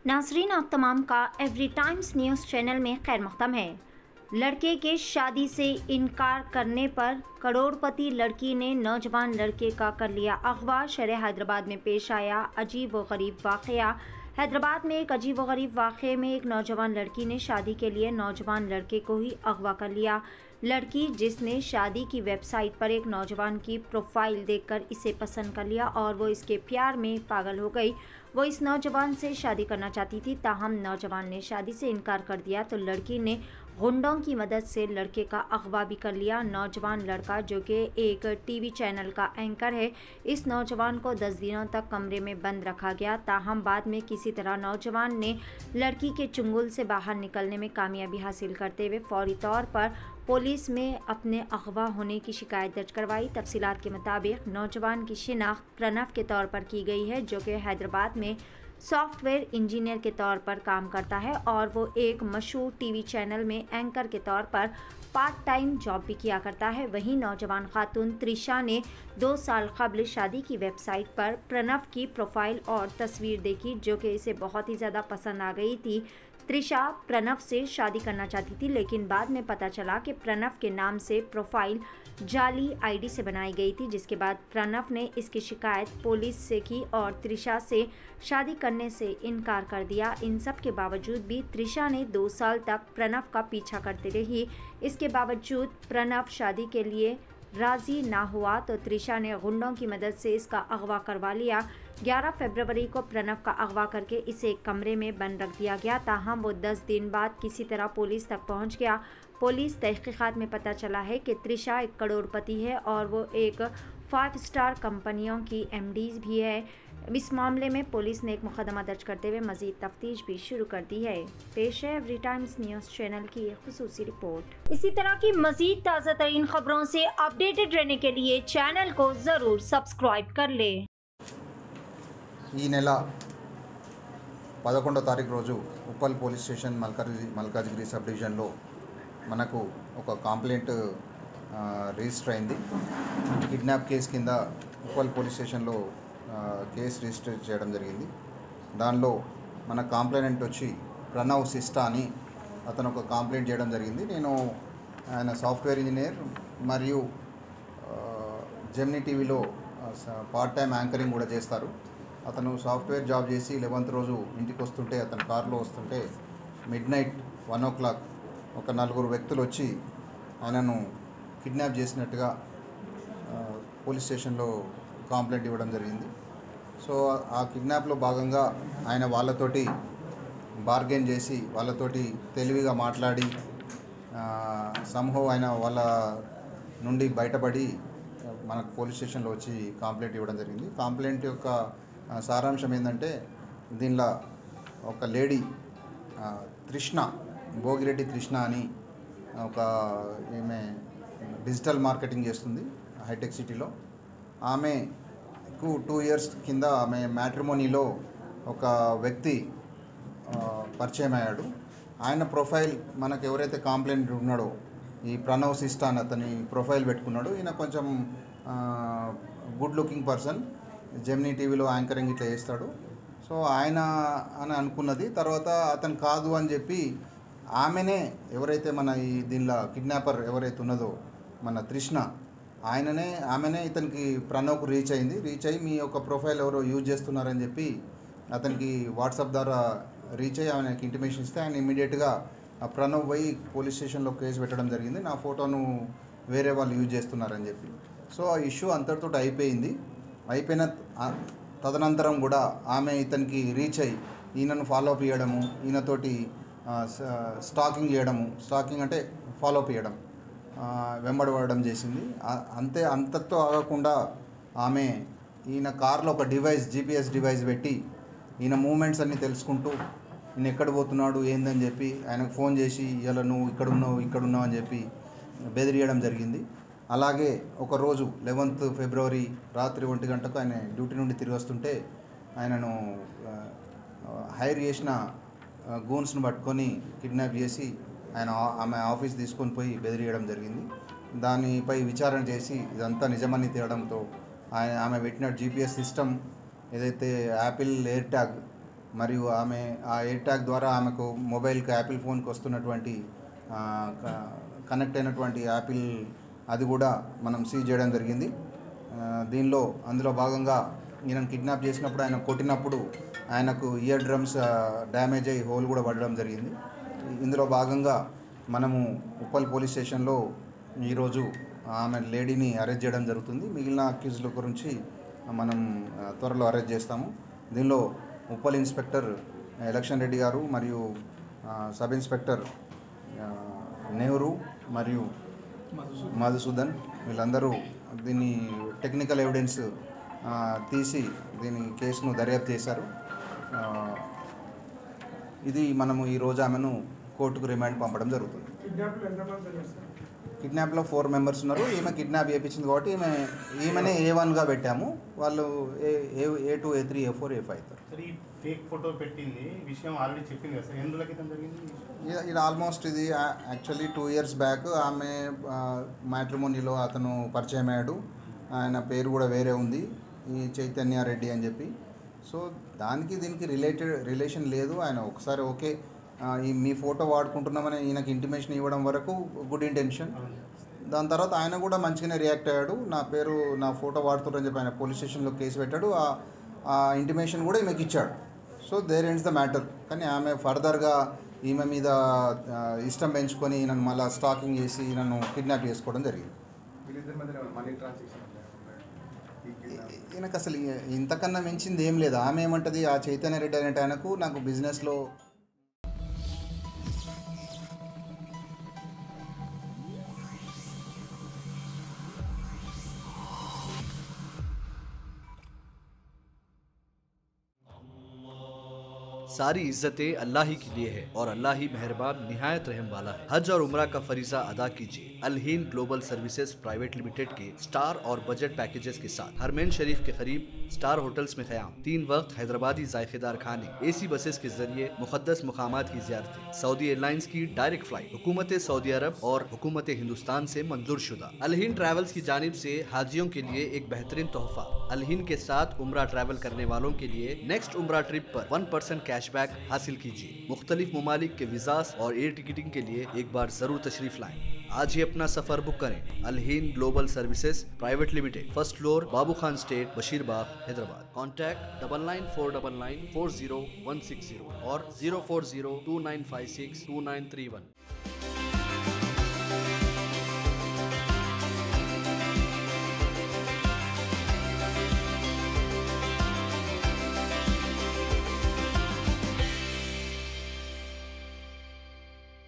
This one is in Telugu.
नाज़रीन, आप तमाम का एवरी टाइम्स न्यूज़ चैनल में खैर मक़दम है। लड़के के शादी से इनकार करने पर करोड़पति लड़की ने नौजवान लड़के का कर लिया अगवा। शहर हैदराबाद में पेश आया अजीब व गरीब वाक़या। हैदराबाद में एक अजीब व गरीब वाक़े में एक नौजवान लड़की ने शादी के लिए नौजवान लड़के को ही अगवा कर लिया। लड़की जिसने शादी की वेबसाइट पर एक नौजवान की प्रोफाइल देखकर इसे पसंद कर लिया और वो इसके प्यार में पागल हो गई। वो इस नौजवान से शादी करना चाहती थी, ताहम नौजवान ने शादी से इनकार कर दिया तो लड़की ने गुंडों की मदद से लड़के का अगवा भी कर लिया। नौजवान लड़का जो कि एक टीवी चैनल का एंकर है, इस नौजवान को 10 दिनों तक कमरे में बंद रखा गया। ताहम बाद में किसी तरह नौजवान ने लड़की के चुंगल से बाहर निकलने में कामयाबी हासिल करते हुए फौरी तौर पर पुलिस में अपने अगवा होने की शिकायत दर्ज करवाई। तफसीलात के मुताबिक नौजवान की शिनाख्त प्रणव के तौर पर की गई है, जो कि हैदराबाद में सॉफ्टवेयर इंजीनियर के तौर पर काम करता है और वो एक मशहूर टीवी चैनल में एंकर के तौर पर पार्ट टाइम जॉब भी किया करता है। वहीं नौजवान खातून त्रिशा ने 2 साल कबल शादी की वेबसाइट पर प्रणव की प्रोफाइल और तस्वीर देखी, जो कि इसे बहुत ही ज़्यादा पसंद आ गई थी। त्रिशा प्रणव से शादी करना चाहती थी, लेकिन बाद में पता चला कि प्रणव के नाम से प्रोफाइल जाली आईडी से बनाई गई थी, जिसके बाद प्रणव ने इसकी शिकायत पुलिस से की और त्रिशा से शादी करने से इनकार कर दिया। इन सब के बावजूद भी त्रिशा ने 2 साल तक प्रणव का पीछा करती रही। इसके बावजूद प्रणव शादी के लिए राज़ी ना हुआ तो त्रिशा ने गुंडों की मदद से इसका अगवा करवा लिया। 11 फरवरी को प्रणव का अगवा करके इसे एक कमरे में बंद रख दिया गया। ताहम वो 10 दिन बाद किसी तरह पुलिस तक पहुंच गया। पुलिस तहकीकात में पता चला है कि त्रिशा एक करोड़पति है और वो एक 5 स्टार कंपनियों की एमडी भी है। इस मामले में पुलिस ने एक मुकदमा दर्ज करते हुए मजीद तफ्तीश भी शुरू कर दी है। पेश है एवरी टाइम्स न्यूज़ चैनल की एक खुसूसी रिपोर्ट। इसी तरह की मजीद ताज़ा तरीन खबरों से अपडेटेड रहने के लिए चैनल को ज़रूर सब्सक्राइब कर ले। ఈ నెల 11వ తారీఖు రోజు Uppal police station Malkajgiri sub డివిజన్లో మనకు ఒక కంప్లైంట్ రిజిస్టర్ అయింది. కిడ్నాప్ కేసు కింద ఉప్పల్ పోలీస్ స్టేషన్లో కేసు రిజిస్టర్ చేయడం జరిగింది. దానిలో మన కంప్లైంట్ వచ్చి ప్రణవ్ సిస్టా అని అతను ఒక కంప్లైంట్ చేయడం జరిగింది. నేను ఆయన సాఫ్ట్వేర్ ఇంజనీర్ మరియు జెమినీ టీవీలో పార్ట్ టైం యాంకరింగ్ కూడా చేస్తారు. అతను సాఫ్ట్వేర్ జాబ్ చేసి 11th రోజు ఇంటికి వస్తుంటే అతను కారులో వస్తుంటే మిడ్నైట్ 1 o'clock ఒక 4 వ్యక్తులు వచ్చి ఆయనను కిడ్నాప్ చేసినట్టుగా పోలీస్ స్టేషన్లో కంప్లైంట్ ఇవ్వడం జరిగింది. సో ఆ కిడ్నాప్లో భాగంగా ఆయన వాళ్ళతోటి బార్గెన్ చేసి వాళ్ళతోటి తెలివిగా మాట్లాడి సంహవ్ ఆయన వాళ్ళ నుండి బయటపడి మనకు పోలీస్ స్టేషన్లో వచ్చి కంప్లైంట్ ఇవ్వడం జరిగింది. కంప్లైంట్ యొక్క సారాంశం ఏంటంటే దీనిలో ఒక లేడీ తృష్ణ, భోగిరెడ్డి తృష్ణ అని ఒక ఈమె డిజిటల్ మార్కెటింగ్ చేస్తుంది హైటెక్ సిటీలో. ఆమెకు 2 years కింద ఆమె మ్యాట్రిమోనీలో ఒక వ్యక్తి పరిచయం అయ్యాడు. ఆయన ప్రొఫైల్ మనకు ఎవరైతే కంప్లైంట్ ఉన్నాడో ఈ ప్రణవ్ సిస్టా అని అతని ప్రొఫైల్ పెట్టుకున్నాడు. ఈయన కొంచెం గుడ్ లుకింగ్ పర్సన్, జెమినీ టీవీలో యాంకరింగ్ ఇట్లా చేస్తాడు. సో ఆయన అని అనుకున్నది. తర్వాత అతను కాదు అని చెప్పి ఆమెనే ఎవరైతే మన ఈ దీనిలో కిడ్నాపర్ ఎవరైతే ఉన్నదో మన తృష్ణ ఆమెనే ఇతనికి ప్రణవ్కు రీచ్ అయ్యి మీ యొక్క ప్రొఫైల్ ఎవరో యూజ్ చేస్తున్నారని చెప్పి అతనికి వాట్సాప్ ద్వారా రీచ్ అయ్యి ఆయనకి ఇంటిమేషన్ ఇస్తే ఆయన ఇమీడియట్గా ప్రణవ్ పోయి పోలీస్ స్టేషన్లో కేసు పెట్టడం జరిగింది, నా ఫోటోను వేరే వాళ్ళు యూజ్ చేస్తున్నారని చెప్పి. సో ఆ ఇష్యూ అంతటితో అయిపోయిన తదనంతరం కూడా ఆమె ఇతనికి రీచ్ అయ్యి ఈయనను ఫాలో అప్ చేయడము, ఈయనతోటి స్టాకింగ్ చేయడము, స్టాకింగ్ అంటే ఫాలో అప్ చేయడం, వెంబడబడడం చేసింది. అంతతో ఆగకుండా ఆమె ఈయన కార్లో ఒక GPS డివైస్ పెట్టి ఈయన మూమెంట్స్ అన్నీ తెలుసుకుంటూ ఈయన ఎక్కడ పోతున్నాడు ఏందని చెప్పి ఆయనకు ఫోన్ చేసి ఇలా నువ్వు ఇక్కడున్నావు అని చెప్పి బెదిరియడం జరిగింది. అలాగే ఒకరోజు 11th February రాత్రి 1 గంటకు ఆయన డ్యూటీ నుండి తిరిగి వస్తుంటే ఆయనను హైర్ చేసిన గూన్స్ను పట్టుకొని కిడ్నాప్ చేసి ఆమె ఆఫీస్ తీసుకొని పోయి బెదిరియడం జరిగింది. దానిపై విచారణ చేసి ఇదంతా నిజమని తేలడంతో ఆమె పెట్టిన GPS సిస్టమ్ ఏదైతే యాపిల్ ఎయిర్ ట్యాగ్ మరియు ఆమె ఆ ఎయిర్ ట్యాగ్ ద్వారా ఆమెకు మొబైల్కి యాపిల్ ఫోన్కి వస్తున్నటువంటి కనెక్ట్ అయినటువంటి యాపిల్ అది కూడా మనం సీజ్ చేయడం జరిగింది. అందులో భాగంగా ఈయనను కిడ్నాప్ చేసినప్పుడు, ఆయన కొట్టినప్పుడు ఆయనకు ఇయర్ డ్రమ్స్ డ్యామేజ్ అయ్యి హోల్ కూడా పడడం జరిగింది. ఇందులో భాగంగా మనము ఉప్పల్ పోలీస్ స్టేషన్లో ఈరోజు ఆమె లేడీని అరెస్ట్ చేయడం జరుగుతుంది. మిగిలిన అక్యూజ్ల గురించి మనం త్వరలో అరెస్ట్ చేస్తాము. దీనిలో ఉప్పల్ ఇన్స్పెక్టర్ ఎలక్షన్ రెడ్డి గారు మరియు సబ్ ఇన్స్పెక్టర్ నెహ్రూ మరియు మధుసూదన్ వీళ్ళందరూ దీన్ని టెక్నికల్ ఎవిడెన్స్ తీసి దీని కేసును దర్యాప్తు చేశారు. ఇది మనము ఈరోజు ఆమెను కోర్టుకు రిమాండ్ పంపడం జరుగుతుంది. కిడ్నాప్లో 4 మెంబర్స్ ఉన్నారు. ఈమె కిడ్నాప్ చేయించింది కాబట్టి ఈమెనే A1గా పెట్టాము. వాళ్ళు A2, A3, A4, A5 అవుతారు. ఫేక్ ఫోటో పెట్టింది విషయం ఆల్రెడీ చెప్పింది కదా సార్, ఎందులో క్రితం జరిగింది? ఇది ఆల్మోస్ట్ ఇది యాక్చువల్లీ 2 years బ్యాక్ ఆమె మ్యాట్రిమోనీలో అతను పరిచయం అయ్యాడు. ఆయన పేరు కూడా వేరే ఉంది, ఈ చైతన్య రెడ్డి అని చెప్పి. సో దీనికి రిలేషన్ లేదు. ఆయన ఒకసారి ఓకే మీ ఫోటో వాడుకుంటున్నామని ఈయనకి ఇంటిమేషన్ ఇవ్వడం వరకు గుడ్ ఇంటెన్షన్. దాని తర్వాత ఆయన కూడా మంచిగానే రియాక్ట్ అయ్యాడు. నా ఫోటో వాడుతున్నారని చెప్పి ఆయన పోలీస్ స్టేషన్లో కేసు పెట్టాడు. ఆ ఇంటిమేషన్ కూడా ఈమెకి ఇచ్చాడు. So there ends the matter. కానీ ఆమె ఫర్దర్గా ఈమె మీద ఇష్టం పెంచుకొని ఈయనను మళ్ళీ స్టాకింగ్ చేసి ఈయనను కిడ్నాప్ చేసుకోవడం జరిగింది. ఈయనకు అసలు ఇంతకన్నా మించింది ఏం లేదు. ఆమె ఏమంటుంది, ఆ చైతన్య రెడ్డి అనేట ఆయనకు నాకు బిజినెస్లో सारी इज्जतें अल्लाह ही के लिए है और अल्लाह ही मेहरबान निहायत रहम वाला है। हज और उम्रा का फरीजा अदा कीजिए अलहीन ग्लोबल सर्विसेज प्राइवेट लिमिटेड के स्टार और बजट पैकेजेस के साथ। हरमैन शरीफ के करीब स्टार होटल्स में क़याम, 3 वक्त हैदराबादी जायकेदार खाने, AC बसेस के जरिए मुक़द्दस मुकामात की ज़ियारतें, सऊदी एयरलाइंस की डायरेक्ट फ्लाइट, हुकूमत सऊदी अरब और हुकूमत हिंदुस्तान से मंजूर शुदा। अलहीन ट्रैवल्स की जानिब से हाजियों के लिए एक बेहतरीन तोहफा। अलहीन के साथ उम्रा ट्रैवल करने वालों के लिए नेक्स्ट उम्रा ट्रिप पर 1% कैशबैक हासिल कीजिए। मुख्तलिफ ममालिक के वीज़ास और एयर टिकटिंग के लिए एक बार जरूर तशरीफ लाएं। आज ही अपना सफर बुक करें। Alheen global services private limited, first floor, Babu Khan estate, Basheerbagh, Hyderabad. Contact 9949994016 और 04029562931।